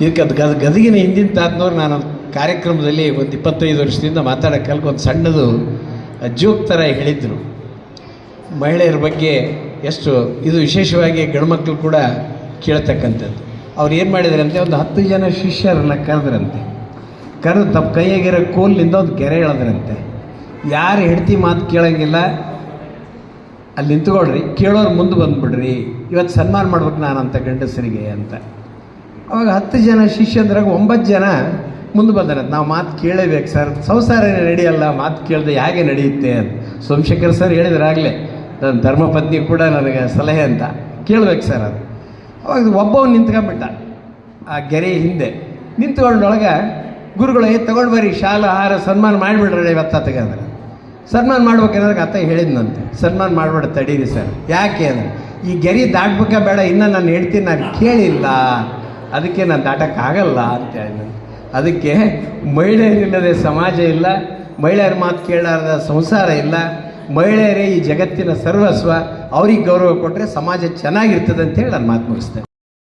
ಇದಕ್ಕೆ ಗದಗಿನ ಹಿಂದಿನ ತಾತನವ್ರು ನಾನು ಕಾರ್ಯಕ್ರಮದಲ್ಲಿ ಒಂದು 25 ವರ್ಷದಿಂದ ಮಾತಾಡೋಕ್ಕಲ್ಗೆ ಒಂದು ಸಣ್ಣದು ಜೋಕ್ ಥರ ಹೇಳಿದರು. ಮಹಿಳೆಯರ ಬಗ್ಗೆ ಎಷ್ಟು ಇದು ವಿಶೇಷವಾಗಿ ಗಂಡ್ಮಕ್ಳು ಕೂಡ ಕೇಳ್ತಕ್ಕಂಥದ್ದು. ಅವ್ರು ಏನು ಮಾಡಿದ್ರಂತೆ, ಒಂದು 10 ಜನ ಶಿಷ್ಯರನ್ನು ಕರೆದ್ರಂತೆ. ಕರೆದು ತಮ್ಮ ಕೈಯಾಗಿರೋ ಕೋಲಿನಿಂದ ಒಂದು ಗೆರೆ ಎಳೆದ್ರಂತೆ. ಯಾರು ಹೆಂಡತಿ ಮಾತು ಕೇಳೋಂಗಿಲ್ಲ ಅಲ್ಲಿ ನಿಂತ್ಕೊಳ್ರಿ, ಕೇಳೋರು ಮುಂದೆ ಬಂದುಬಿಡ್ರಿ, ಇವತ್ತು ಸನ್ಮಾನ ಮಾಡ್ಬೇಕು ನಾನು ಅಂತ ಗಂಡಸರಿಗೆ ಅಂತ. ಅವಾಗ 10 ಜನ ಶಿಷ್ಯಂದ್ರಾಗ 9 ಜನ ಮುಂದೆ ಬಂದಾರಂತೆ. ನಾವು ಮಾತು ಕೇಳಬೇಕು ಸರ್, ಸಂಸಾರ ನಡೆಯಲ್ಲ, ಮಾತು ಕೇಳದೆ ಹೇಗೆ ನಡೆಯುತ್ತೆ ಅಂತ ಸೋಮಶೇಖರ್ ಸರ್ ಹೇಳಿದ್ರಾಗಲೇ, ನನ್ನ ಧರ್ಮಪತ್ನಿ ಕೂಡ ನನಗೆ ಸಲಹೆ ಅಂತ, ಕೇಳ್ಬೇಕು ಸರ್ ಅದು. ಅವಾಗ ಒಬ್ಬವನು ನಿಂತ್ಕೊಂಡ್ಬಿಟ್ಟ ಆ ಗೆರೆ ಹಿಂದೆ. ನಿಂತ್ಕೊಂಡೊಳಗೆ ಗುರುಗಳು ತಗೊಂಡು ಬರ್ರಿ ಶಾಲಾ ಆಹಾರ ಸನ್ಮಾನ ಮಾಡಿಬಿಡ್ರಿ ಇವತ್ತು ತೆಗೆದ್ರೆ. ಸನ್ಮಾನ ಮಾಡ್ಬೇಕೇನಾದ್ರೆ ಅತ್ತ ಹೇಳಿದ್ನಂತೆ, ಸನ್ಮಾನ ಮಾಡ್ಬೇಡ ತಡೀರಿ ಸರ್. ಯಾಕೆ ಅಂದರೆ ಈ ಗೆರೆ ದಾಟ್ಬೇಕ ಬೇಡ, ಇನ್ನೂ ನಾನು ಹೇಳ್ತೀನಿ, ನಾನು ಕೇಳಿಲ್ಲ, ಅದಕ್ಕೆ ನಾನು ದಾಟಕ್ಕಾಗಲ್ಲ ಅಂತ ಹೇಳಿದಂತೆ. ಅದಕ್ಕೆ ಮಹಿಳೆಯರಿಲ್ಲದೆ ಸಮಾಜ ಇಲ್ಲ, ಮಹಿಳೆಯರ ಮಾತು ಕೇಳಾರದ ಸಂಸಾರ ಇಲ್ಲ. ಮಹಿಳೆಯರೇ ಈ ಜಗತ್ತಿನ ಸರ್ವಸ್ವ, ಅವ್ರಿಗೆ ಗೌರವ ಕೊಟ್ಟರೆ ಸಮಾಜ ಚೆನ್ನಾಗಿರ್ತದೆ ಅಂತೇಳಿ ನಾನು ಮಾತು ಮುಗಿಸ್ತೇನೆ.